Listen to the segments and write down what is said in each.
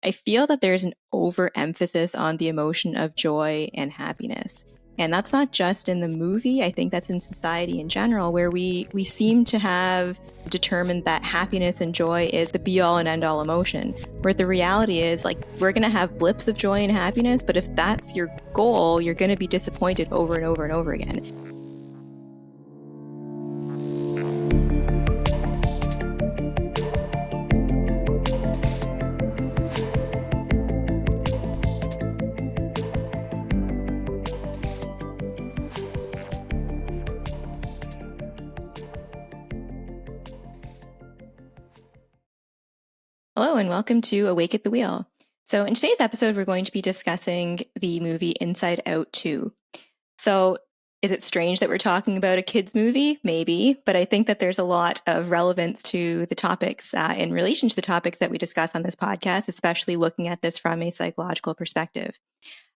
I feel that there's an overemphasis on the emotion of joy and happiness. And that's not just in the movie. I think that's in society in general, where we seem to have determined that happiness and joy is the be all and end all emotion. Where the reality is, like, we're going to have blips of joy and happiness, but if that's your goal, you're going to be disappointed over and over and over again. Hello and welcome to Awake at the Wheel. So in today's episode, we're going to be discussing the movie Inside Out 2. So is it strange that we're talking about a kid's movie? Maybe, but I think that there's a lot of relevance to the topics in relation to the topics that we discuss on this podcast, especially looking at this from a psychological perspective.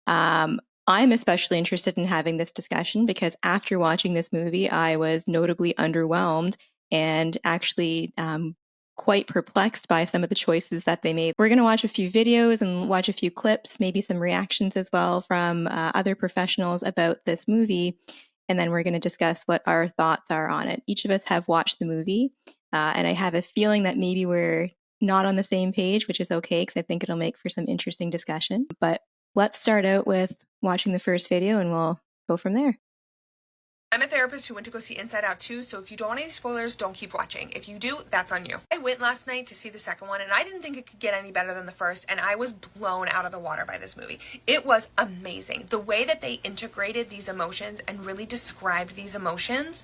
I'm especially interested in having this discussion because after watching this movie, I was notably underwhelmed and actually quite perplexed by some of the choices that they made. We're going to watch a few videos and watch a few clips, maybe some reactions as well from other professionals about this movie. And then we're going to discuss what our thoughts are on it. Each of us have watched the movie, and I have a feeling that maybe we're not on the same page, which is okay because I think it'll make for some interesting discussion. But let's start out with watching the first video and we'll go from there. I'm a therapist who went to go see Inside Out 2, so if you don't want any spoilers, don't keep watching. If you do, that's on you. I went last night to see the second one, and I didn't think it could get any better than the first, and I was blown out of the water by this movie. It was amazing. The way that they integrated these emotions and really described these emotions,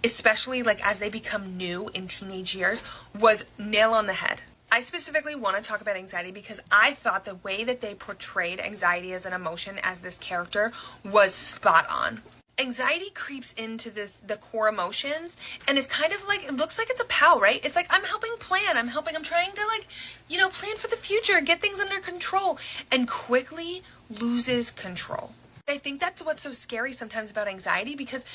especially like as they become new in teenage years, was nail on the head. I specifically want to talk about anxiety because I thought the way that they portrayed anxiety as an emotion as this character was spot on. Anxiety creeps into the core emotions, and it's kind of like, it looks like it's a pal, right? It's like, I'm helping plan, I'm trying to plan for the future, get things under control, and quickly loses control. I think that's what's so scary sometimes about anxiety, because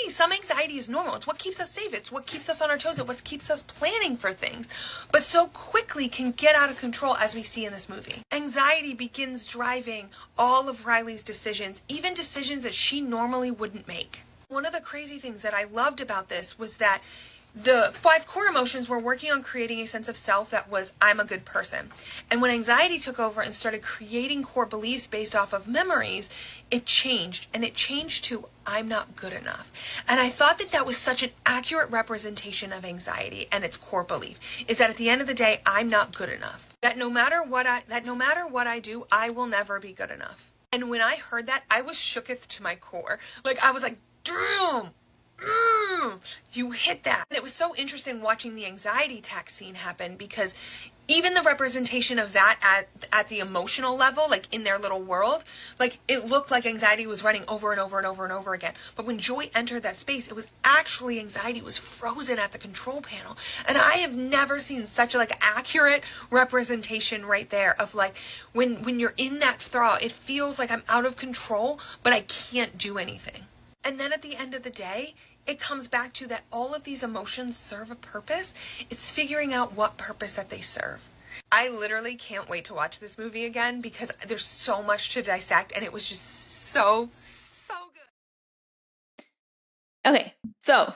some anxiety is normal. It's what keeps us safe. It's what keeps us on our toes. It's what keeps us planning for things, but so quickly can get out of control, as we see in this movie. Anxiety begins driving all of Riley's decisions, even decisions that she normally wouldn't make. One of the crazy things that I loved about this was that the 5 core emotions were working on creating a sense of self that was, I'm a good person. And when anxiety took over and started creating core beliefs based off of memories, it changed. And it changed to, I'm not good enough. And I thought that that was such an accurate representation of anxiety and its core belief, is that at the end of the day, I'm not good enough. That no matter what I do, I will never be good enough. And when I heard that, I was shooketh to my core. Like, I was like, damn! You hit that. And it was so interesting watching the anxiety attack scene happen, because even the representation of that at the emotional level, like in their little world, like it looked like anxiety was running over and over and over and over again. But when Joy entered that space, it was actually anxiety was frozen at the control panel. And I have never seen such a accurate representation right there of like when you're in that thrall, it feels like I'm out of control, but I can't do anything. And then at the end of the day, it comes back to that all of these emotions serve a purpose. It's figuring out what purpose that they serve. I literally can't wait to watch this movie again because there's so much to dissect, and it was just so good. Okay, so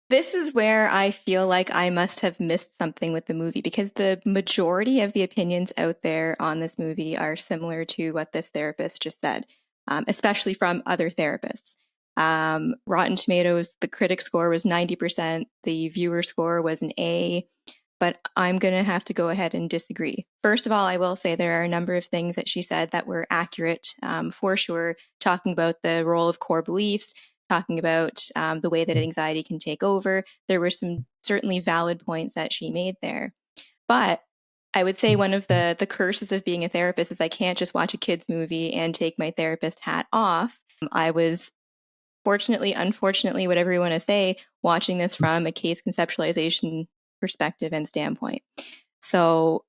this is where I feel like I must have missed something with the movie, because the majority of the opinions out there on this movie are similar to what this therapist just said. Especially from other therapists. Rotten Tomatoes, the critic score was 90%, the viewer score was an A, but I'm going to have to go ahead and disagree. First of all, I will say there are a number of things that she said that were accurate, for sure, talking about the role of core beliefs, talking about the way that anxiety can take over. There were some certainly valid points that she made there. But I would say one of the curses of being a therapist is I can't just watch a kid's movie and take my therapist hat off. I was unfortunately, whatever you want to say, watching this from a case conceptualization perspective and standpoint. So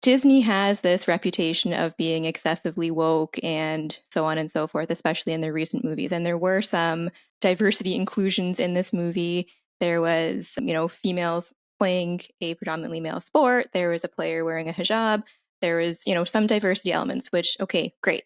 Disney has this reputation of being excessively woke and so on and so forth, especially in their recent movies. And there were some diversity inclusions in this movie. There was, females playing a predominantly male sport. There was a player wearing a hijab. There was, some diversity elements, which, okay, great.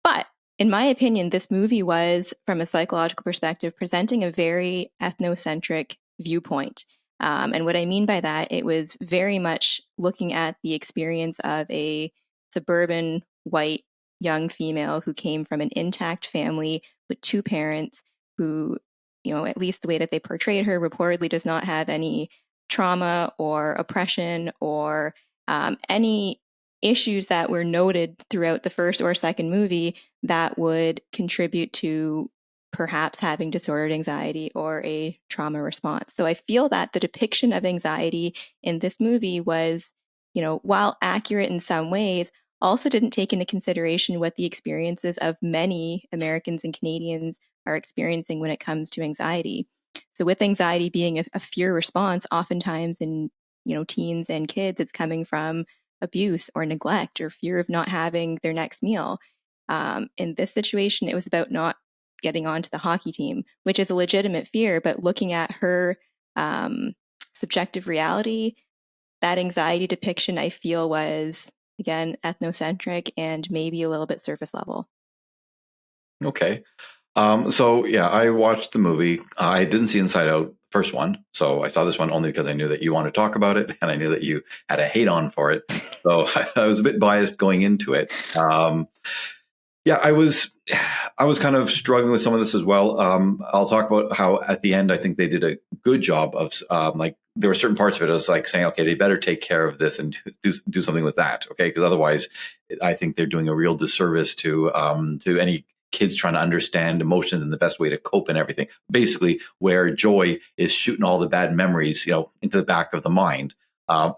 But in my opinion, this movie was, from a psychological perspective, presenting a very ethnocentric viewpoint. And what I mean by that, it was very much looking at the experience of a suburban white young female who came from an intact family with two parents who, at least the way that they portrayed her, reportedly does not have any trauma or oppression or any issues that were noted throughout the first or second movie that would contribute to perhaps having disordered anxiety or a trauma response. So I feel that the depiction of anxiety in this movie was, while accurate in some ways, also didn't take into consideration what the experiences of many Americans and Canadians are experiencing when it comes to anxiety. So with anxiety being a fear response, oftentimes in, teens and kids, it's coming from abuse or neglect or fear of not having their next meal. In this situation, it was about not getting onto the hockey team, which is a legitimate fear, but looking at her subjective reality, that anxiety depiction, I feel, was, again, ethnocentric and maybe a little bit surface level. Okay. So yeah, I watched the movie. I didn't see Inside Out, first one. So I saw this one only because I knew that you wanted to talk about it and I knew that you had a hate on for it. So I was a bit biased going into it. Yeah, I was kind of struggling with some of this as well. I'll talk about how at the end I think they did a good job of like there were certain parts of it. I was like saying, okay, they better take care of this and do something with that, okay? Because otherwise, I think they're doing a real disservice to any kids trying to understand emotions and the best way to cope and everything. Basically, where joy is shooting all the bad memories, into the back of the mind.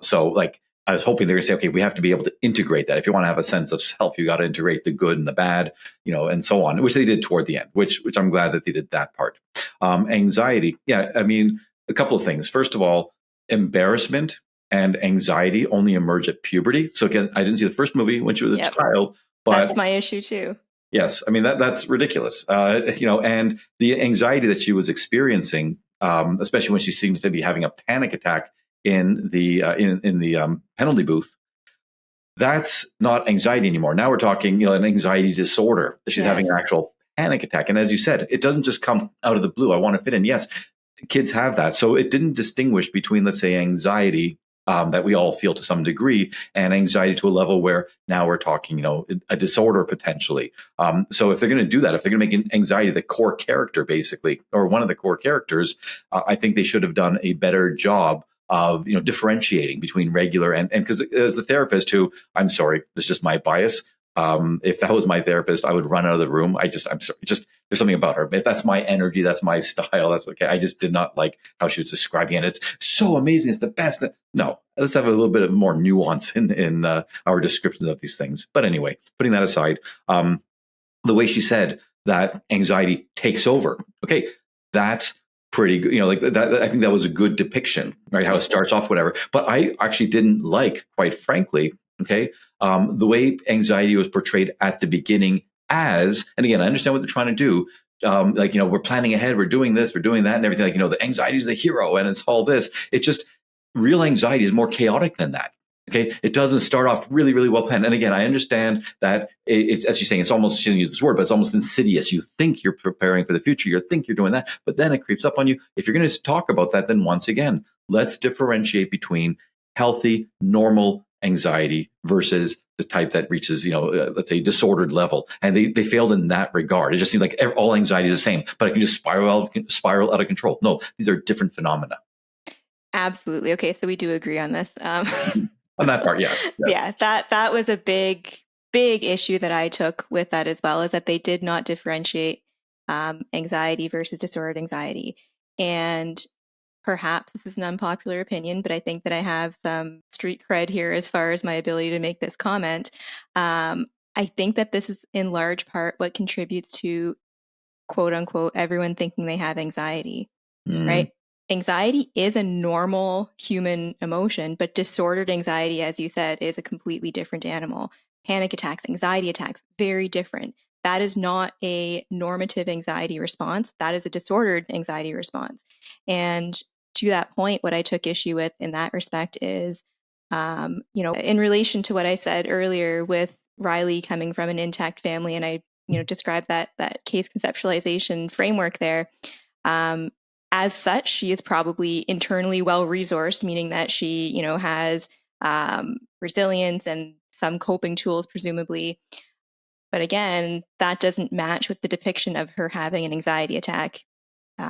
So like I was hoping they're going to say, okay, we have to be able to integrate that. If you want to have a sense of self, you got to integrate the good and the bad, and so on, which they did toward the end, which I'm glad that they did that part. Anxiety. Yeah. I mean, a couple of things. First of all, embarrassment and anxiety only emerge at puberty. So again, I didn't see the first movie when she was a Yep. child, but That's my issue too. yes, I mean, that's ridiculous. And the anxiety that she was experiencing, especially when she seems to be having a panic attack in the penalty booth, that's not anxiety anymore. Now we're talking, an anxiety disorder. She's having an actual panic attack, and as you said, it doesn't just come out of the blue. I want to fit in. Yes, kids have that, so it didn't distinguish between, let's say, anxiety. That we all feel to some degree, and anxiety to a level where now we're talking, a disorder potentially. So if they're going to do that, if they're going to make anxiety the core character, basically, or one of the core characters, I think they should have done a better job of differentiating between regular and because as the therapist who I'm sorry, this is just my bias. If that was my therapist, I would run out of the room. I'm sorry, just there's something about her. If that's my energy, that's my style. That's okay. I just did not like how she was describing it. It's so amazing. It's the best. No, let's have a little bit of more nuance in our descriptions of these things. But anyway, putting that aside, the way she said that anxiety takes over. Okay, that's pretty good. Like that. I think that was a good depiction, right? How it starts off, whatever. But I actually didn't like, quite frankly, okay, the way anxiety was portrayed at the beginning as, and again, I understand what they're trying to do. We're planning ahead, we're doing this, we're doing that, and everything. The anxiety is the hero, and it's all this. It's just real anxiety is more chaotic than that. Okay, it doesn't start off really, really well planned. And again, I understand that it's, as you're saying, it's almost, she didn't use this word, but it's almost insidious. You think you're preparing for the future, you think you're doing that, but then it creeps up on you. If you're going to talk about that, then once again, let's differentiate between healthy, normal anxiety versus the type that reaches, let's say, disordered level. And they failed in that regard. It just seems like all anxiety is the same, but it can just spiral out of control. No, these are different phenomena. Absolutely. Okay, so we do agree on this. On that part, yeah. Yeah, that was a big issue that I took with that as well, is that they did not differentiate anxiety versus disordered anxiety. And perhaps this is an unpopular opinion, but I think that I have some street cred here as far as my ability to make this comment. I think that this is in large part what contributes to, quote unquote, everyone thinking they have anxiety, right? Anxiety is a normal human emotion, but disordered anxiety, as you said, is a completely different animal. Panic attacks, anxiety attacks, very different. That is not a normative anxiety response. That is a disordered anxiety response. And to that point, what I took issue with in that respect is, in relation to what I said earlier with Riley coming from an intact family, and I, described that case conceptualization framework there. As such, she is probably internally well resourced, meaning that she, has resilience and some coping tools, presumably. But again, that doesn't match with the depiction of her having an anxiety attack.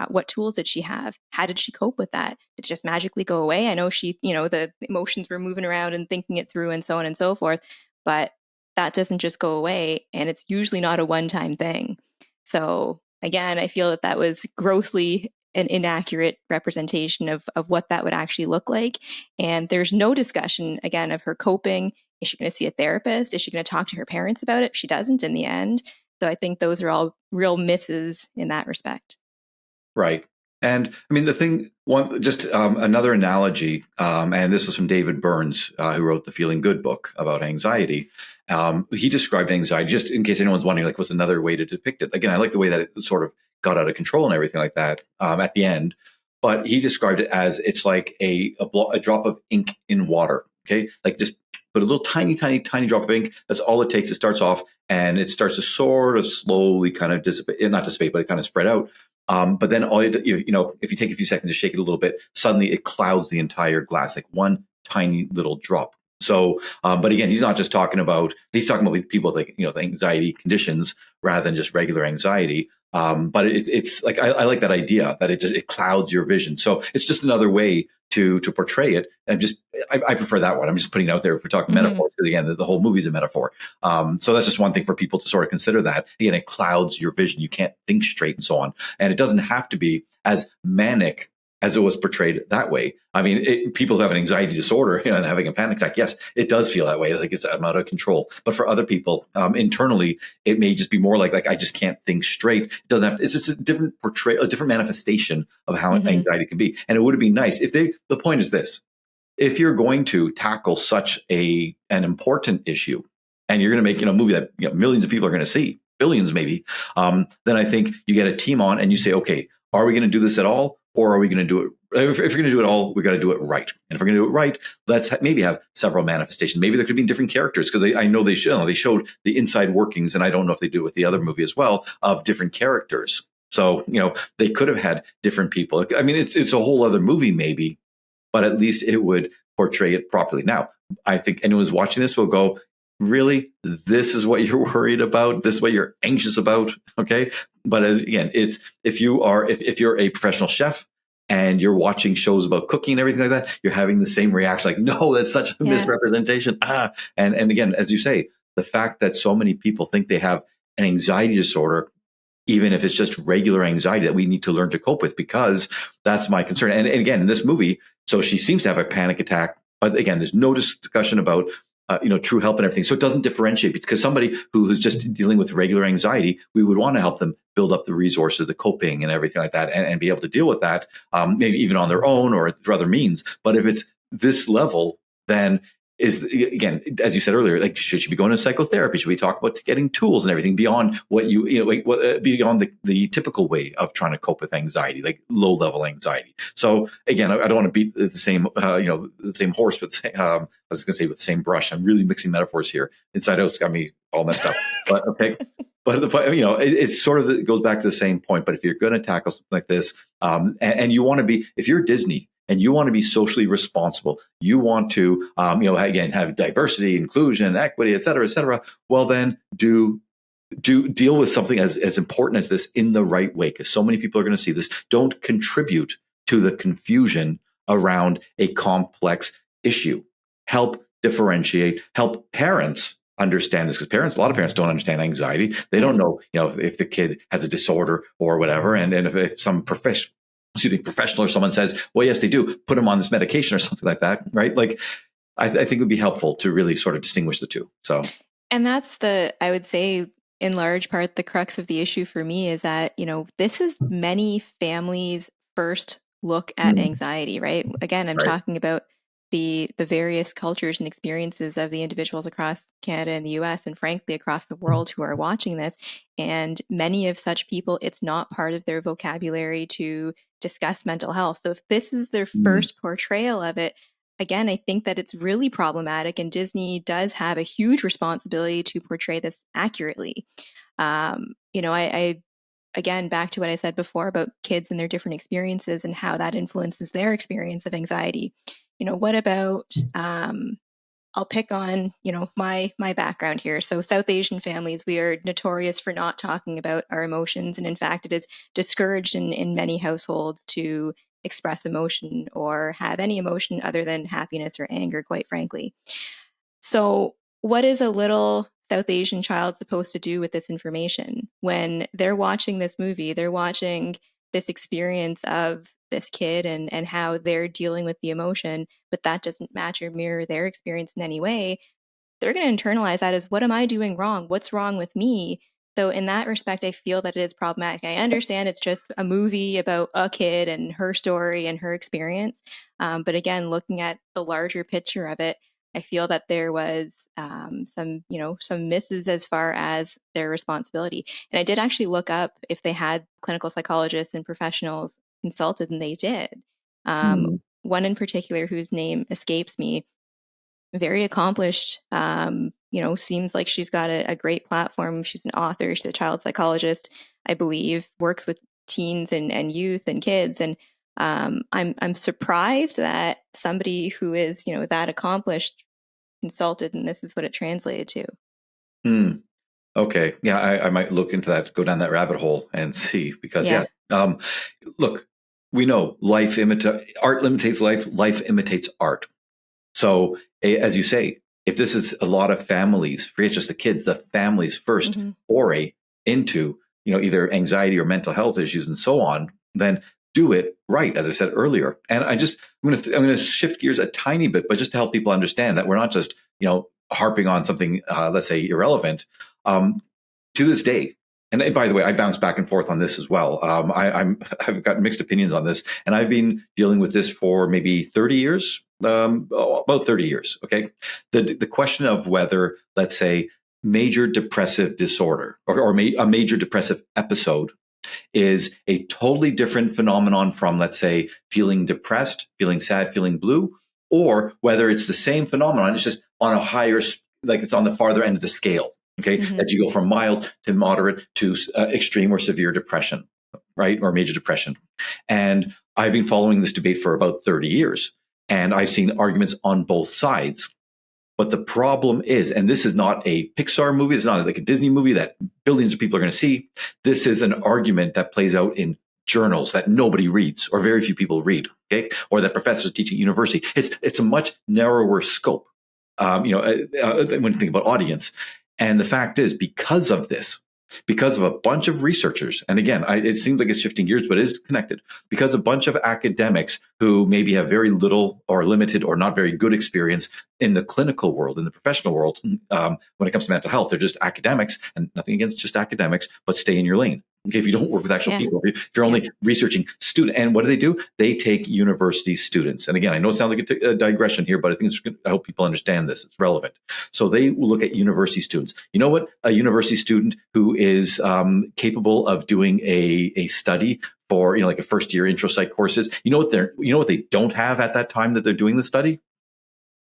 What tools did she have? How did she cope with that? Did it just magically go away? I know she, the emotions were moving around and thinking it through and so on and so forth, but that doesn't just go away. And it's usually not a one-time thing. So again, I feel that was grossly an inaccurate representation of what that would actually look like. And there's no discussion, again, of her coping. Is she going to see a therapist? Is she going to talk to her parents about it? She doesn't in the end. So I think those are all real misses in that respect. Right. And I mean, another analogy, and this was from David Burns, who wrote the Feeling Good book about anxiety. He described anxiety, just in case anyone's wondering, like, what's another way to depict it? Again, I like the way that it sort of got out of control and everything like that at the end. But he described it as it's like a drop of ink in water. Okay. Like just put a little tiny, tiny, tiny drop of ink. That's all it takes. It starts off and it starts to sort of slowly kind of not dissipate, but it kind of spread out. But then if you take a few seconds to shake it a little bit, suddenly it clouds the entire glass, like one tiny little drop. So, but again, he's talking about people with the anxiety conditions rather than just regular anxiety. But it's like, I like that idea that it clouds your vision. So it's just another way to portray it. And I prefer that one. I'm just putting it out there if we're talking metaphors, because again, the whole movie is a metaphor. So that's just one thing for people to sort of consider that. Again, it clouds your vision. You can't think straight and so on. And it doesn't have to be as manic as it was portrayed that way. I mean, people who have an anxiety disorder and having a panic attack, yes, it does feel that way. It's like I'm out of control. But for other people, internally, it may just be more like I just can't think straight. It doesn't have. It's just a different portrayal, a different manifestation of how anxiety can be. And it would be nice if the point is this: if you're going to tackle such an important issue, and you're going to make a movie that millions of people are going to see, billions maybe, then I think you get a team on and you say, okay, are we going to do this at all? Or are we going to do it? If you're going to do it all, we got to do it right. And if we're going to do it right, let's maybe have several manifestations. Maybe there could be different characters, because I know they showed the inside workings, and I don't know if they do it with the other movie as well, of different characters. So they could have had different people. I mean, it's a whole other movie maybe, but at least it would portray it properly. Now, I think anyone who's watching this will go, really? This is what you're worried about? This is what you're anxious about? Okay. But it's if you're a professional chef and you're watching shows about cooking and everything like that, you're having the same reaction, like, no, that's such a misrepresentation. And again, as you say, the fact that so many people think they have an anxiety disorder, even if it's just regular anxiety, that we need to learn to cope with, because that's my concern. And again, in this movie, so she seems to have a panic attack, but again, there's no discussion about true help and everything. So it doesn't differentiate, because somebody who's just dealing with regular anxiety, we would want to help them build up the resources, the coping and everything like that, and be able to deal with that, maybe even on their own or through other means. But if it's this level, then again, as you said earlier, like, should she be going to psychotherapy? Should we talk about getting tools and everything beyond what beyond the typical way of trying to cope with anxiety, like low level anxiety? So again, I don't want to beat the same the same horse with I was going to say with the same brush. I'm really mixing metaphors here. Inside Out's got me all messed up. But okay. But it's sort of it goes back to the same point. But if you're going to tackle something like this, and you want to be, if you're Disney and you want to be socially responsible, you want to, again, have diversity, inclusion, equity, et cetera, well, then do deal with something as important as this in the right way, because so many people are going to see this. Don't contribute to the confusion around a complex issue. Help differentiate, help parents understand this, because a lot of parents don't understand anxiety. They don't know, if the kid has a disorder or whatever. And if some professional or someone says, well, yes, they do, put them on this medication or something like that, right? Like, I think it would be helpful to really sort of distinguish the two. So, and that's I would say, in large part, the crux of the issue for me is that, this is many families' first look at anxiety, right? Again, I'm talking about the various cultures and experiences of the individuals across Canada and the US, and frankly across the world who are watching this. And many of such people, it's not part of their vocabulary to discuss mental health. So if this is their Mm, first portrayal of it, again, I think that it's really problematic, and Disney does have a huge responsibility to portray this accurately. I again, back to what I said before about kids and their different experiences and how that influences their experience of anxiety. What about I'll pick on, my background here. So South Asian families, we are notorious for not talking about our emotions. And in fact, it is discouraged in many households to express emotion or have any emotion other than happiness or anger, quite frankly. So, what is a little South Asian child supposed to do with this information? When they're watching this movie, they're watching this experience of this kid and how they're dealing with the emotion, but that doesn't match or mirror their experience in any way. They're going to internalize that as, what am I doing wrong? What's wrong with me? So, in that respect, I feel that it is problematic. I understand it's just a movie about a kid and her story and her experience. But again, looking at the larger picture of it, I feel that there was some misses as far as their responsibility. And I did actually look up if they had clinical psychologists and professionals consulted, and they did. Um, mm, One in particular, whose name escapes me, very accomplished. Seems like she's got a great platform. She's an author. She's a child psychologist, I believe, works with teens and youth and kids. And I'm surprised that somebody who is, that accomplished consulted, and this is what it translated to. mm. Okay. Yeah, I might look into that, go down that rabbit hole and see, because yeah, Yeah. look, we know art imitates life, life imitates art. So as you say, if this is a lot of families, forget just the kids, the families first Hmm. foray into, either anxiety or mental health issues and so on, then do it right, as I said earlier. And I'm going to shift gears a tiny bit, but just to help people understand that we're not just, harping on something, let's say, irrelevant. Um, to this day, and by the way, I bounce back and forth on this as well. I've got mixed opinions on this, and I've been dealing with this for maybe 30 years, about 30 years. Okay, the question of whether, let's say, major depressive disorder or a major depressive episode is a totally different phenomenon from, let's say, feeling depressed, feeling sad, feeling blue, or whether it's the same phenomenon, it's just on a higher, like it's on the farther end of the scale. Okay, Hmm. that you go from mild to moderate to extreme or severe depression, right, or major depression. And I've been following this debate for about 30 years, and I've seen arguments on both sides. But the problem is, and this is not a Pixar movie, it's not like a Disney movie that billions of people are going to see. This is an argument that plays out in journals that nobody reads or very few people read, okay, or that professors teach at university. It's a much narrower scope, when you think about audience. And the fact is, because of this, because of a bunch of researchers, and again, it seems like it's shifting gears, but it is connected, because a bunch of academics who maybe have very little or limited or not very good experience in the clinical world, in the professional world, when it comes to mental health, they're just academics, and nothing against just academics, but stay in your lane. Okay, if you don't work with actual Yeah. people, if you're Yeah. only researching student, and what do? They take university students. And again, I know it sounds like a digression here, but I think I hope people understand this. It's relevant. So they look at university students. You know what? A university student who is capable of doing a study for, like a first year intro psych courses. You know what they don't have at that time that they're doing the study?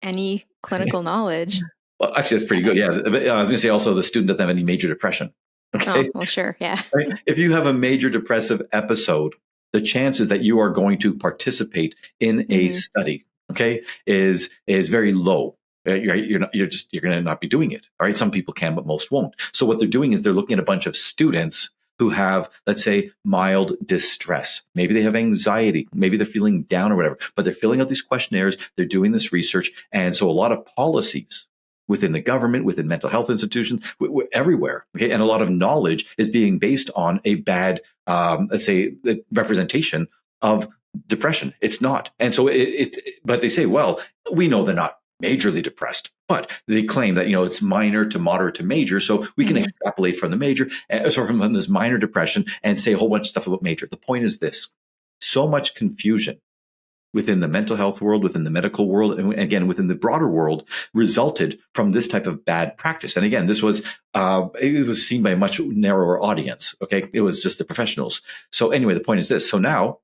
Any clinical knowledge. Well, actually, that's pretty good. Yeah, but I was going to say also the student doesn't have any major depression. Oh, Okay, well, sure. Yeah. right? If you have a major depressive episode, the chances that you are going to participate in a Hmm. study, okay, is very low. You're going to not be doing it. All right, some people can, but most won't. So what they're doing is they're looking at a bunch of students who have, let's say, mild distress. Maybe they have anxiety. Maybe they're feeling down or whatever. But they're filling out these questionnaires. They're doing this research, and so a lot of policies within the government, within mental health institutions, everywhere. Okay? And a lot of knowledge is being based on a bad, let's say, representation of depression. It's not. And so but they say, well, we know they're not majorly depressed, but they claim that, it's minor to moderate to major. So we can Hmm. extrapolate from the major, from this minor depression and say a whole bunch of stuff about major. The point is this: so much confusion within the mental health world, within the medical world, and again, within the broader world, resulted from this type of bad practice. And again, it was seen by a much narrower audience. Okay. It was just the professionals. So anyway, the point is this. So now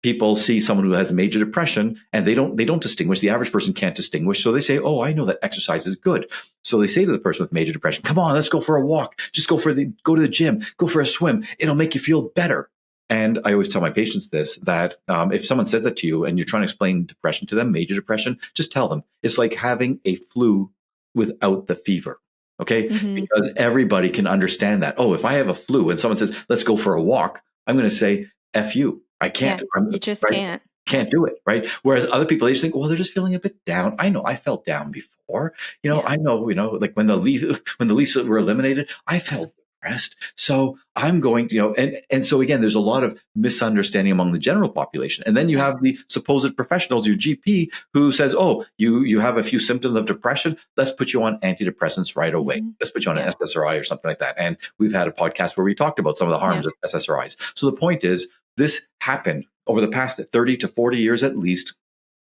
people see someone who has major depression and they don't distinguish. The average person can't distinguish. So they say, oh, I know that exercise is good. So they say to the person with major depression, come on, let's go for a walk. Just go to the gym, go for a swim. It'll make you feel better. And I always tell my patients this, that if someone says that to you and you're trying to explain depression to them, major depression, just tell them it's like having a flu without the fever. Okay. Mm-hmm. Because everybody can understand that. Oh, if I have a flu and someone says, let's go for a walk, I'm going to say, F you. I can't. Yeah, you just can't do it. Right. Whereas other people, they just think, well, they're just feeling a bit down. I know I felt down before, I know, like when the Leafs were eliminated, I felt depressed. So I'm going to, and so again, there's a lot of misunderstanding among the general population. And then you have the supposed professionals, your GP, who says, oh, you have a few symptoms of depression. Let's put you on antidepressants right away. Mm-hmm. Let's put you on an SSRI or something like that. And we've had a podcast where we talked about some of the harms of SSRIs. So the point is, this happened over the past 30 to 40 years at least,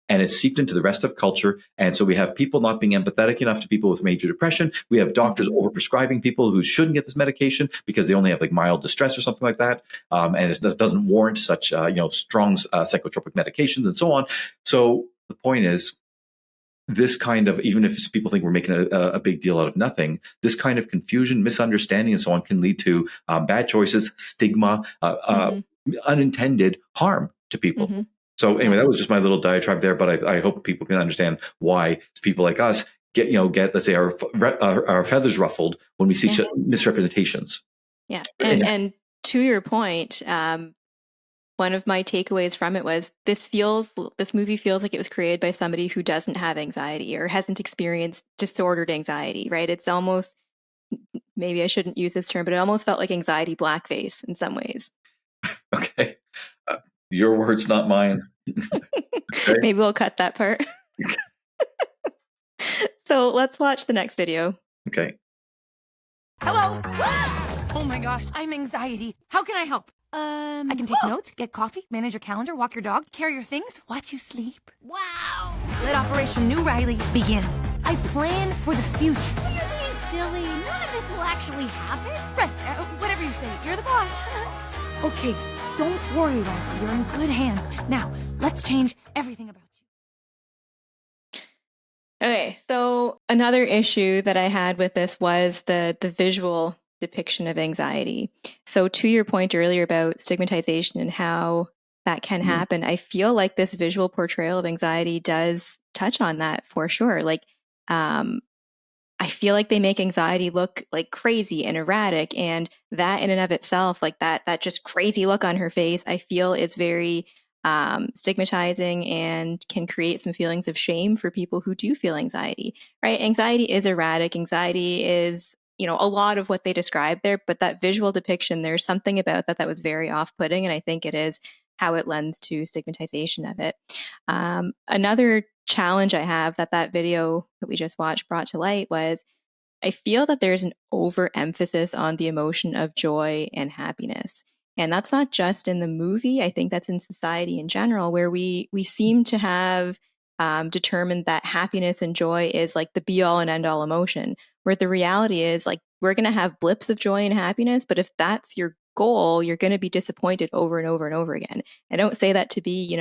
and it's seeped into the rest of culture. And so we have people not being empathetic enough to people with major depression. We have doctors overprescribing people who shouldn't get this medication because they only have like mild distress or something like that. And it doesn't warrant such, strong psychotropic medications and so on. So the point is, this kind of, even if people think we're making a big deal out of nothing, this kind of confusion, misunderstanding, and so on can lead to bad choices, stigma, unintended harm to people. Mm-hmm. So anyway, that was just my little diatribe there, but I hope people can understand why it's people like us get let's say our feathers ruffled when we see misrepresentations. Yeah. And to your point, one of my takeaways from it was this movie feels like it was created by somebody who doesn't have anxiety or hasn't experienced disordered anxiety, right? It's almost, maybe I shouldn't use this term, but it almost felt like anxiety blackface in some ways. Okay. Your words, not mine. Okay. Maybe we'll cut that part. So let's watch the next video. Okay. Hello. Oh my gosh, I'm anxiety. How can I help? I can take notes, get coffee, manage your calendar, walk your dog, carry your things, watch you sleep. Wow. Let Operation New Riley begin. I plan for the future. You're being silly. None of this will actually happen. Right, whatever you say. You're the boss. Okay, don't worry, Riley. You're in good hands. Now, let's change everything about you. Okay, so another issue that I had with this was the visual depiction of anxiety. So to your point earlier about stigmatization and how that can happen, I feel like this visual portrayal of anxiety does touch on that for sure. Like, I feel like they make anxiety look like crazy and erratic, and that in and of itself, like that just crazy look on her face, I feel is very stigmatizing and can create some feelings of shame for people who do feel anxiety, right? Anxiety is erratic. Anxiety is, a lot of what they describe there, but that visual depiction, there's something about that was very off-putting, and I think it is how it lends to stigmatization of it. Another challenge I have that video that we just watched brought to light was I feel that there's an overemphasis on the emotion of joy and happiness. And that's not just in the movie. I think that's in society in general, where we seem to have determined that happiness and joy is like the be all and end all emotion, where the reality is like we're going to have blips of joy and happiness, but if that's your goal, you're going to be disappointed over and over and over again. I don't say that to be,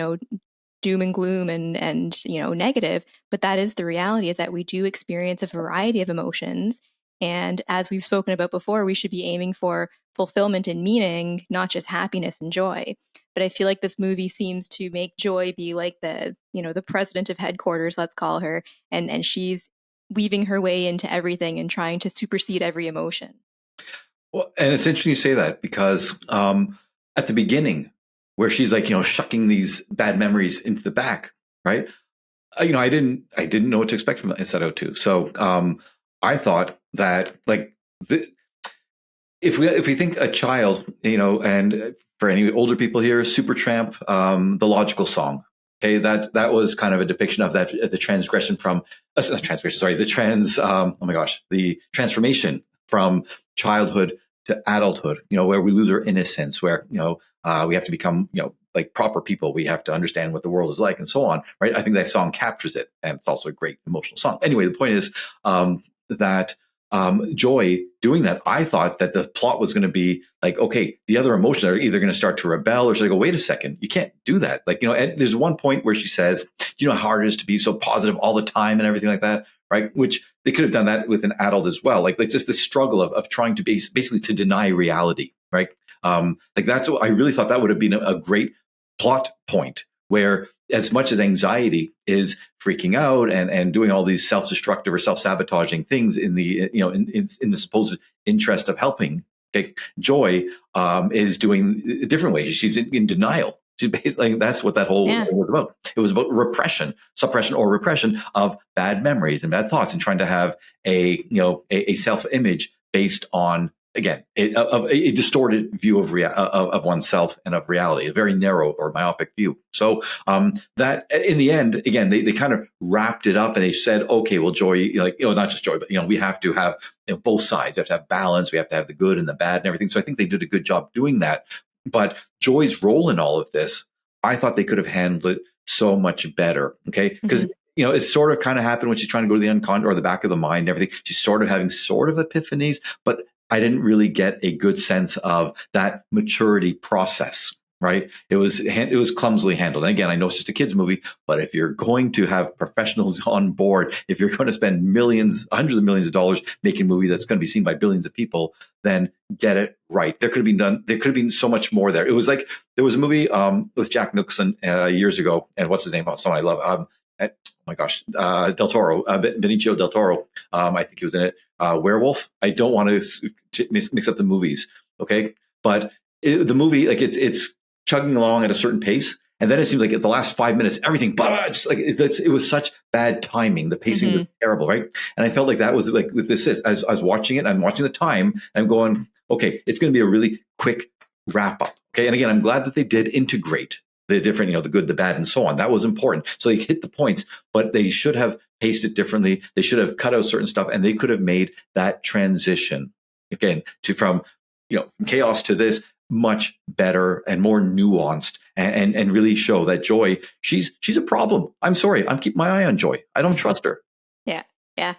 doom and gloom and negative, but that is the reality, is that we do experience a variety of emotions. And as we've spoken about before, we should be aiming for fulfillment and meaning, not just happiness and joy. But I feel like this movie seems to make joy be like the president of headquarters, let's call her, and she's weaving her way into everything and trying to supersede every emotion. Well, and it's interesting you say that, because at the beginning, where she's like, shucking these bad memories into the back, right? I didn't know what to expect from Inside Out 2. So I thought that, like, if we think a child, and for any older people here, Supertramp, the Logical Song. Okay, that was kind of a depiction of that, the transgression from the transformation from childhood to adulthood. Where we lose our innocence, where we have to become like proper people. We have to understand what the world is like and so on, right? I think that song captures it, and it's also a great emotional song. Anyway, the point is that Joy doing that, I thought that the plot was going to be like, okay, the other emotions are either going to start to rebel, or she's like, oh, wait a second, you can't do that. Like, and there's one point where she says, you know how hard it is to be so positive all the time and everything like that, right? Which they could have done that with an adult as well. Like just the struggle of trying to basically to deny reality, right? Like that's what I really thought that would have been a great plot point, where as much as anxiety is freaking out and doing all these self-destructive or self-sabotaging things in the in the supposed interest of helping, okay, Joy is doing a different way. She's in denial. She's basically, that's what that whole thing was about. It was about repression, suppression or repression of bad memories and bad thoughts, and trying to have a self-image based on, again, a distorted view of oneself and of reality, a very narrow or myopic view. So that in the end, again, they kind of wrapped it up and they said, okay, well, Joy, not just Joy, but we have to have both sides. We have to have balance. We have to have the good and the bad and everything. So I think they did a good job doing that. But Joy's role in all of this, I thought they could have handled it so much better. Okay, because it sort of kind of happened when she's trying to go to the unconscious or the back of the mind and everything. She's sort of having sort of epiphanies, but I didn't really get a good sense of that maturity process, right? It was clumsily handled. And again, I know it's just a kids movie, but if you're going to have professionals on board, if you're going to spend millions, hundreds of millions of dollars making a movie that's going to be seen by billions of people, then get it right. There could have been so much more there. It was like, there was a movie with Jack Nicholson years ago, and what's his name? Oh, someone I love. Oh my gosh, Del Toro, Benicio Del Toro. I think he was in it. Werewolf. I don't want to mix up the movies, okay? But the movie, like it's chugging along at a certain pace, and then it seems like at the last 5 minutes, everything, just like it was such bad timing. The pacing was terrible, right? And I felt like that was like with this. As I was watching it, I'm watching the time, and I'm going, okay, it's going to be a really quick wrap up, okay? And again, I'm glad that they did integrate the different, the good, the bad, and so on. That was important. So they hit the points, but they should have paced it differently. They should have cut out certain stuff, and they could have made that transition again from chaos to this much better and more nuanced, and really show that Joy, she's a problem. I'm sorry. I'm keeping my eye on Joy. I don't trust her. Yeah. Yeah.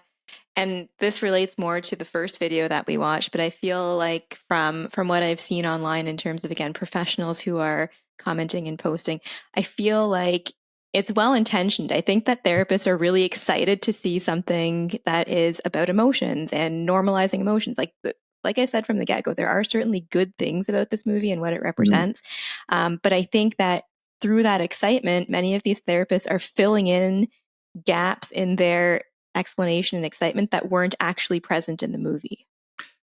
And this relates more to the first video that we watched, but I feel like from what I've seen online in terms of, again, professionals who are commenting and posting, I feel like it's well intentioned. I think that therapists are really excited to see something that is about emotions and normalizing emotions. Like I said from the get-go, there are certainly good things about this movie and what it represents. But I think that through that excitement, many of these therapists are filling in gaps in their explanation and excitement that weren't actually present in the movie.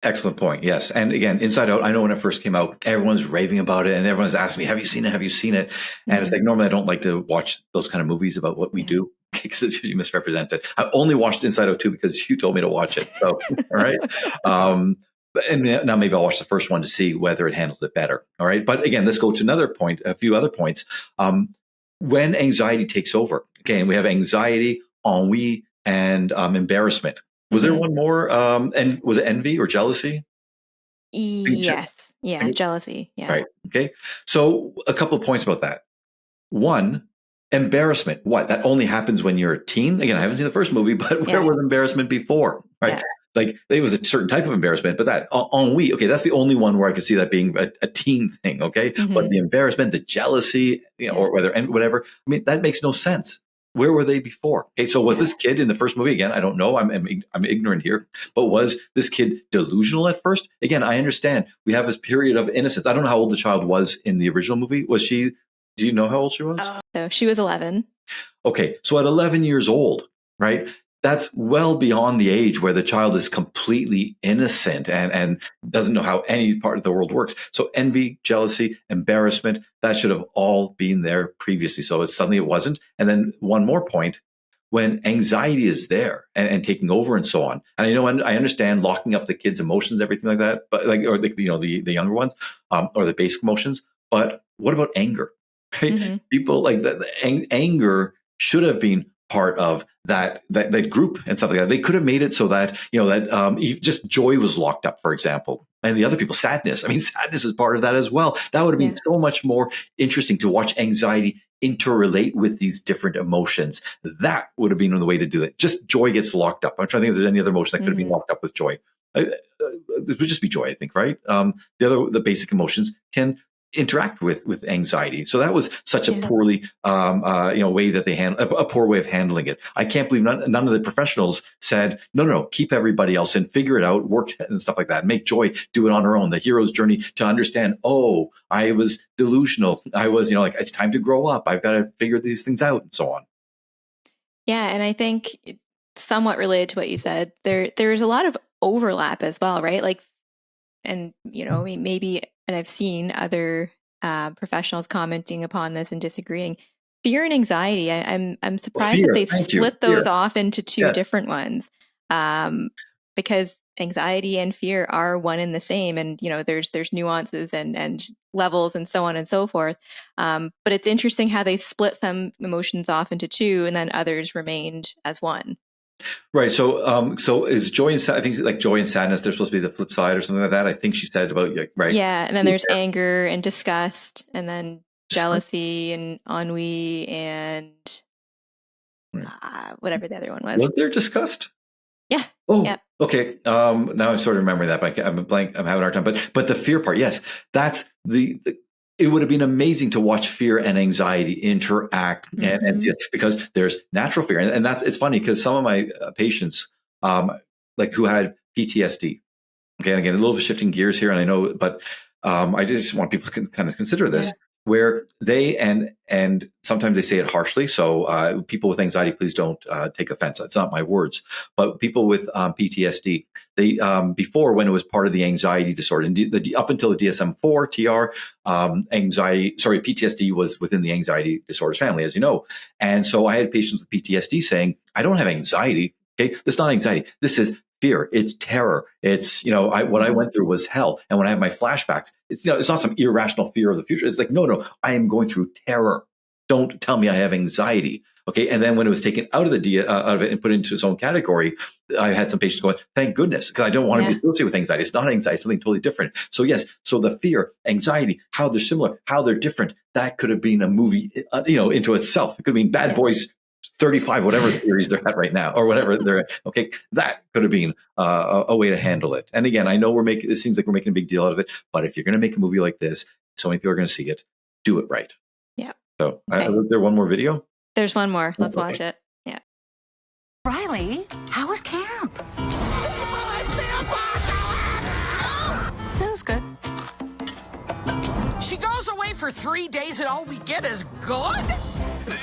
Excellent point. Yes. And again, Inside Out, I know when it first came out, everyone's raving about it and everyone's asking me, have you seen it? Have you seen it? And it's like, normally I don't like to watch those kind of movies about what we do because it's usually misrepresented. I only watched Inside Out 2 because you told me to watch it. So, all right. And now maybe I'll watch the first one to see whether it handles it better. All right. But again, let's go to another point, a few other points. When anxiety takes over, again, we have anxiety, ennui, and embarrassment. Was there one more? And was it envy or jealousy? Yes. Yeah. Jealousy. Yeah. Right. Okay. So a couple of points about that. One, embarrassment. What? That only happens when you're a teen? Again, I haven't seen the first movie, but where was embarrassment before? Right. Yeah. Like it was a certain type of embarrassment, but that ennui, okay, that's the only one where I could see that being a teen thing. Okay. But the embarrassment, the jealousy, or whatever, I mean, that makes no sense. Where were they before? Okay, so was this kid in the first movie, again, I don't know, I'm ignorant here, but was this kid delusional at first? Again, I understand we have this period of innocence. I don't know how old the child was in the original movie. Do you know how old she was? So she was 11. Okay, so at 11 years old, right? That's well beyond the age where the child is completely innocent and doesn't know how any part of the world works. So envy, jealousy, embarrassment, that should have all been there previously. So suddenly it wasn't. And then one more point, when anxiety is there and taking over and so on. And I know, I understand locking up the kids' emotions, everything like that, but the younger ones, or the basic emotions. But what about anger? Right? People like anger should have been part of that group and stuff like that. They could have made it so that just joy was locked up, for example. and the other people, sadness. I mean, sadness is part of that as well. That would have been so much more interesting to watch anxiety interrelate with these different emotions. That would have been the way to do it. Just joy gets locked up. I'm trying to think if there's any other emotion that could have been locked up with joy. It would just be joy, I think, right? The basic emotions can interact with anxiety. So that was such a poorly, way that they a poor way of handling it. I can't believe none of the professionals said, no, keep everybody else in, figure it out, work and stuff like that. Make Joy do it on her own. The hero's journey to understand, oh, I was delusional. I was, it's time to grow up. I've got to figure these things out and so on. Yeah. And I think somewhat related to what you said, there's a lot of overlap as well, right? Like, and, maybe, and I've seen other professionals commenting upon this and disagreeing. Fear and anxiety, I'm surprised that they split those off into two different ones, because anxiety and fear are one and the same, and there's nuances and levels and so on and so forth. But it's interesting how they split some emotions off into two, and then others remained as one. Right. So is joy and I think like joy and sadness, they're supposed to be the flip side or something like that. I think she said about right. Yeah, and then there's anger and disgust, and then jealousy and ennui and whatever the other one was. Was there disgust? Yeah. Oh, yeah. Okay. Now I'm sort of remembering that, but I'm blank. I'm having a hard time. But the fear part, yes, that's it would have been amazing to watch fear and anxiety interact and see it, because there's natural fear. And it's funny because some of my patients, like who had PTSD, okay, and again, a little bit shifting gears here, and I know, but I just want people to kind of consider this, where they, and sometimes they say it harshly. So people with anxiety, please don't take offense. That's not my words. But people with PTSD, they before, when it was part of the anxiety disorder, and up until the DSM-4 TR, PTSD was within the anxiety disorders family, as you know. And so I had patients with PTSD saying, I don't have anxiety. Okay, this is not anxiety. This is fear. It's terror. It's, what I went through was hell. And when I have my flashbacks, it's, it's not some irrational fear of the future. It's like, no, I am going through terror. Don't tell me I have anxiety. Okay. And then when it was taken out of out of it and put into its own category, I had some patients going, thank goodness, because I don't want to be associated with anxiety. It's not anxiety. It's something totally different. So yes. So the fear, anxiety, how they're similar, how they're different, that could have been a movie, into itself. It could have been Bad Boys 35, whatever series they're at right now, or whatever they're at. Okay, that could have been a way to handle it. And again, I know it seems like we're making a big deal out of it, but if you're going to make a movie like this, so many people are going to see it, do it right. Yeah. So, is there one more video? There's one more. Let's watch it. Yeah. Riley, how was camp? It was good. She goes away for 3 days and all we get is good?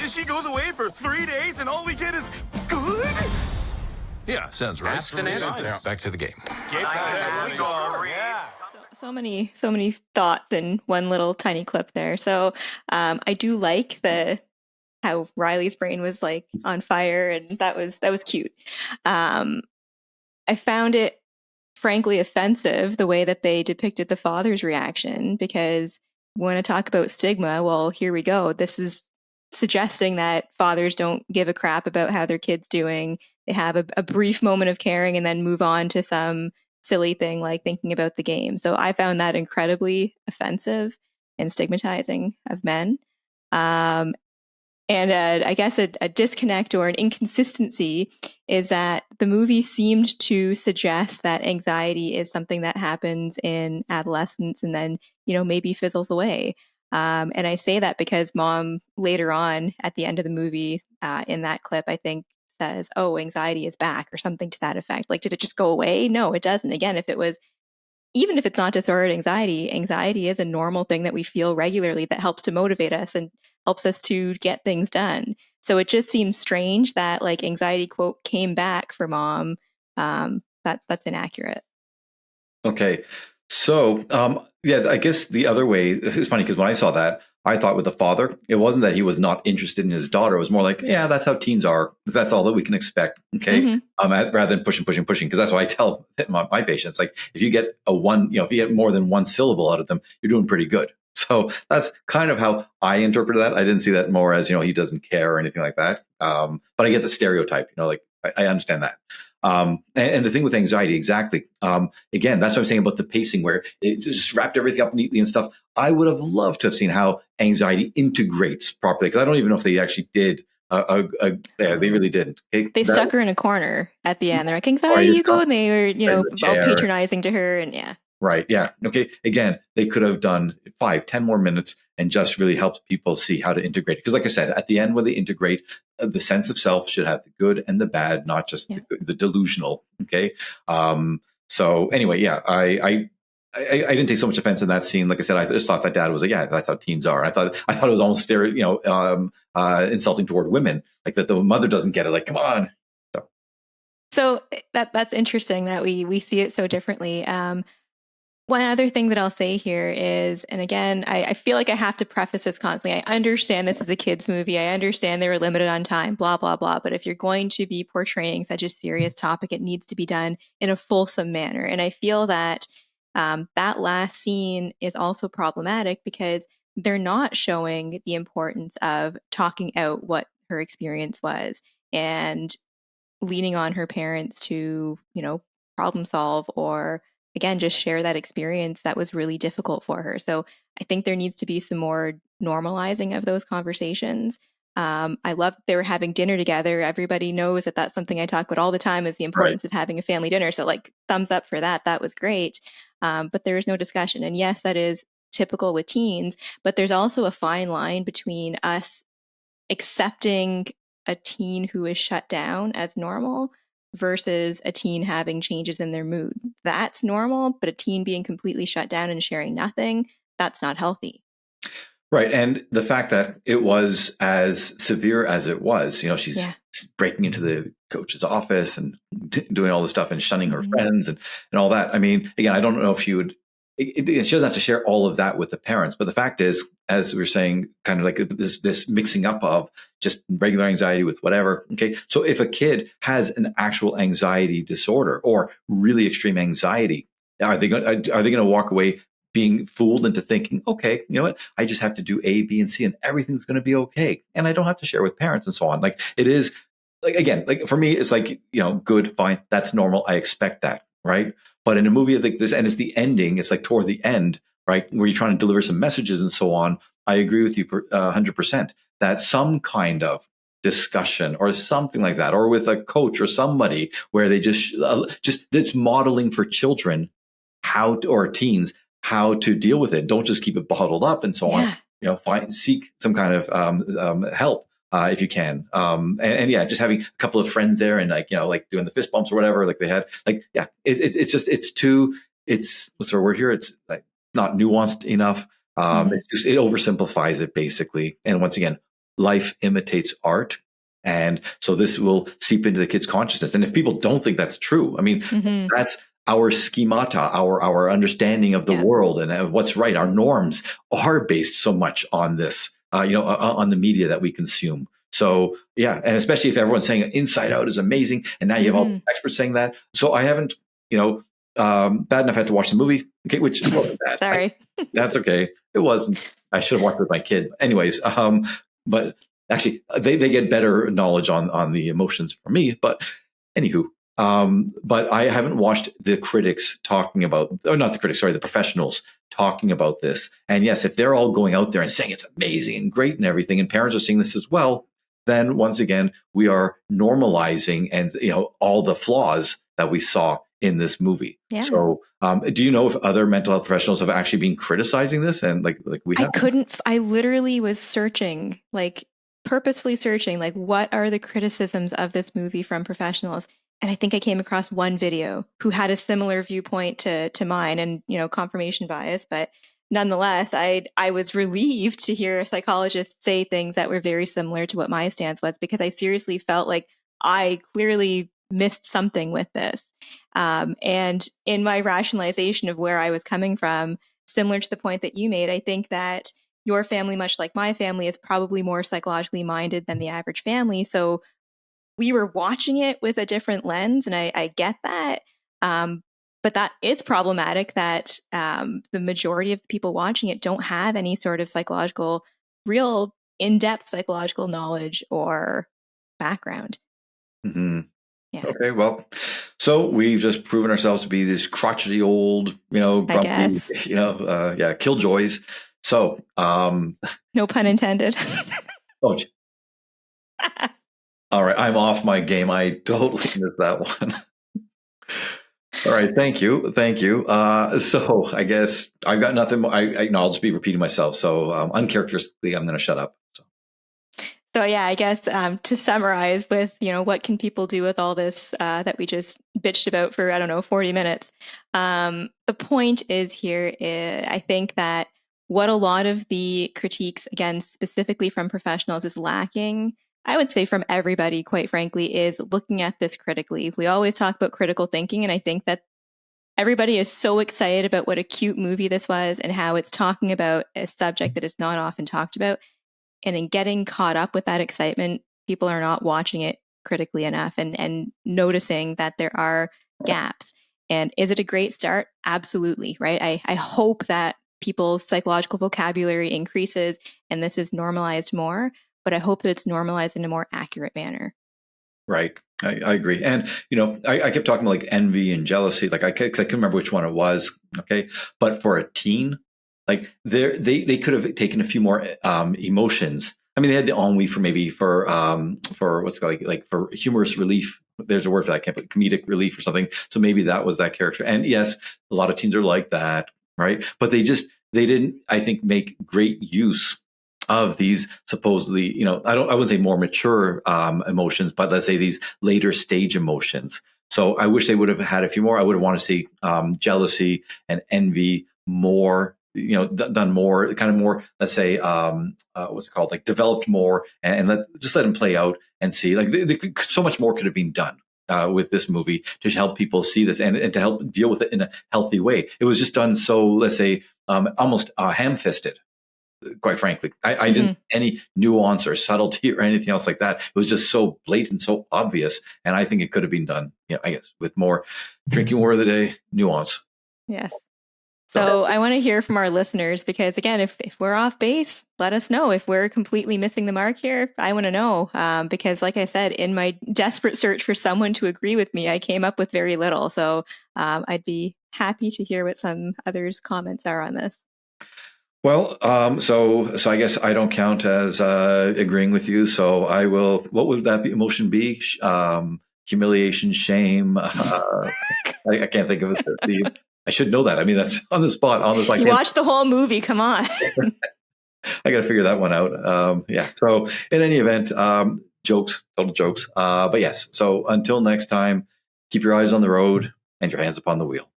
She goes away for 3 days and all we get is good? Yeah, sounds right. Back to the game. So many thoughts in one little tiny clip there. So I do like how Riley's brain was like on fire, and that was cute. I found it frankly offensive the way that they depicted the father's reaction, because we want to talk about stigma. Well, here we go. This is suggesting that fathers don't give a crap about how their kid's doing. They have a brief moment of caring and then move on to some silly thing like thinking about the game. So I found that incredibly offensive and stigmatizing of men. And I guess a disconnect or an inconsistency is that the movie seemed to suggest that anxiety is something that happens in adolescence and then, maybe fizzles away. And I say that because Mom later on at the end of the movie, in that clip, I think says, "Oh, anxiety is back," or something to that effect. Like, did it just go away? No, it doesn't. Again, even if it's not disordered anxiety, anxiety is a normal thing that we feel regularly that helps to motivate us and helps us to get things done. So it just seems strange that like anxiety quote came back for Mom. That's inaccurate. Okay. So, I guess the other way, it's funny because when I saw that, I thought with the father, it wasn't that he was not interested in his daughter. It was more like, yeah, that's how teens are. That's all that we can expect. Okay. Rather than pushing. Because that's why I tell my patients, like, if you get if you get more than one syllable out of them, you're doing pretty good. So that's kind of how I interpreted that. I didn't see that more as, he doesn't care or anything like that. But I get the stereotype, like I understand that. And the thing with anxiety, exactly. Again, that's what I'm saying about the pacing, where it just wrapped everything up neatly and stuff. I would have loved to have seen how anxiety integrates properly, because I don't even know if they actually did. Yeah, they really didn't. Okay? They stuck her in a corner at the end. They're like, Or anxiety, you you go. know, And they were, in the all chair. patronizing to her. And yeah. Right. Yeah. Okay. Again, they could have done 5, 10 more minutes and just really helped people see how to integrate it. Because like I said, at the end, when they integrate, the sense of self should have the good and the bad, not just the delusional. Okay. So anyway, yeah, I didn't take so much offense in that scene. Like I said, I just thought that dad was like, yeah, that's how teens are. I thought it was almost insulting toward women, like that the mother doesn't get it. Like, come on. So that's interesting that we see it so differently. One other thing that I'll say here is, and again, I feel like I have to preface this constantly. I understand this is a kid's movie. I understand they were limited on time, blah, blah, blah. But if you're going to be portraying such a serious topic, it needs to be done in a fulsome manner. And I feel that that last scene is also problematic because they're not showing the importance of talking out what her experience was and leaning on her parents to, problem solve or again, just share that experience that was really difficult for her. So I think there needs to be some more normalizing of those conversations. I love that they were having dinner together. Everybody knows that that's something I talk about all the time is the importance of having a family dinner. So like thumbs up for that. That was great. But there was no discussion. And yes, that is typical with teens, but there's also a fine line between us accepting a teen who is shut down as normal versus a teen having changes in their mood. That's normal, but a teen being completely shut down and sharing nothing, that's not healthy. Right. And the fact that it was as severe as it was, she's breaking into the coach's office and doing all this stuff and shunning her friends and all that. I mean, again, I don't know if she would, she doesn't have to share all of that with the parents. But the fact is, as we were saying, kind of like this mixing up of just regular anxiety with whatever. Okay. So if a kid has an actual anxiety disorder or really extreme anxiety, are they going to walk away being fooled into thinking, okay, you know what? I just have to do A, B, and C and everything's going to be okay. And I don't have to share with parents and so on. Like it is like, again, like for me, it's like, good, fine. That's normal. I expect that. Right. But in a movie like this, and it's the ending, it's like toward the end, right, where you're trying to deliver some messages and so on. I agree with you 100% that some kind of discussion or something like that, or with a coach or somebody where they just it's modeling for children or teens how to deal with it. Don't just keep it bottled up and so on. Seek some kind of help. If you can. And yeah, just having a couple of friends there and like doing the fist bumps or whatever, like they had, like, yeah, it's what's our word here? It's like not nuanced enough. It oversimplifies it basically. And once again, life imitates art. And so this will seep into the kids' consciousness. And if people don't think that's true, I mean, that's our schemata, our understanding of the world and what's right. Our norms are based so much on this. On the media that we consume. So yeah, and especially if everyone's saying Inside Out is amazing, and now you have all the experts saying that. So I haven't, bad enough I had to watch the movie. Okay, which wasn't bad. Sorry, that's okay. It wasn't. I should have watched it with my kid. Anyways, but actually, they get better knowledge on the emotions from me. But anywho. But I haven't watched the critics talking about, or not the critics, sorry, the professionals talking about this. And yes, if they're all going out there and saying it's amazing and great and everything, and parents are seeing this as well, then once again, we are normalizing and, all the flaws that we saw in this movie. Yeah. So do you know if other mental health professionals have actually been criticizing this? And like we have? I literally was searching, purposefully searching, what are the criticisms of this movie from professionals? And I think I came across one video who had a similar viewpoint to mine and, confirmation bias. But nonetheless, I was relieved to hear a psychologist say things that were very similar to what my stance was, because I seriously felt like I clearly missed something with this. And in my rationalization of where I was coming from, similar to the point that you made, I think that your family, much like my family, is probably more psychologically minded than the average family. So we were watching it with a different lens, and I get that. But that it's problematic that the majority of the people watching it don't have any sort of real in-depth psychological knowledge or background. Mm-hmm. Yeah, Okay, well, so we've just proven ourselves to be these crotchety old, I grumpy, guess. killjoys. So, No pun intended. oh, all right, I'm off my game. I totally missed that one. All right, thank you. So I guess I've got nothing more. I'll just be repeating myself. So uncharacteristically, I'm going to shut up. So yeah, I guess to summarize with, what can people do with all this that we just bitched about for, I don't know, 40 minutes. The point is here, I think that what a lot of the critiques, again, specifically from professionals, is lacking, I would say from everybody, quite frankly, is looking at this critically. We always talk about critical thinking, and I think that everybody is so excited about what a cute movie this was and how it's talking about a subject that is not often talked about. And in getting caught up with that excitement, people are not watching it critically enough and noticing that there are gaps. And is it a great start? Absolutely, right? I hope that people's psychological vocabulary increases and this is normalized more, but I hope that it's normalized in a more accurate manner. Right. I agree. And, I kept talking about like envy and jealousy. Like I couldn't remember which one it was. Okay. But for a teen, like they could have taken a few more emotions. I mean, they had the ennui for what's it called, like for humorous relief. There's a word for that. I can't put comedic relief or something. So maybe that was that character. And yes, a lot of teens are like that. Right. But they didn't, I think, make great use of these supposedly, I wouldn't say more mature emotions, but let's say these later stage emotions. So I wish they would have had a few more. I would have wanted to see jealousy and envy more, done more, kind of more, let's say, what's it called? Like developed more and let them play out and see. Like so much more could have been done. With this movie to help people see this and to help deal with it in a healthy way. It was just done so, let's say, almost ham-fisted. Quite frankly, I didn't any nuance or subtlety or anything else like that. It was just so blatant, so obvious, and I think it could have been done. I guess with more drinking word of the day nuance. Yes. So I want to hear from our listeners because, again, if we're off base, let us know. If we're completely missing the mark here, I want to know because, like I said, in my desperate search for someone to agree with me, I came up with very little. So I'd be happy to hear what some others' comments are on this. Well, so I guess I don't count as agreeing with you. So I will. What would that emotion be? Humiliation, shame. I can't think of it. I should know that. I mean, that's on the spot. You watched the whole movie. Come on. I got to figure that one out. Yeah. So in any event, total jokes. But yes. So until next time, keep your eyes on the road and your hands upon the wheel.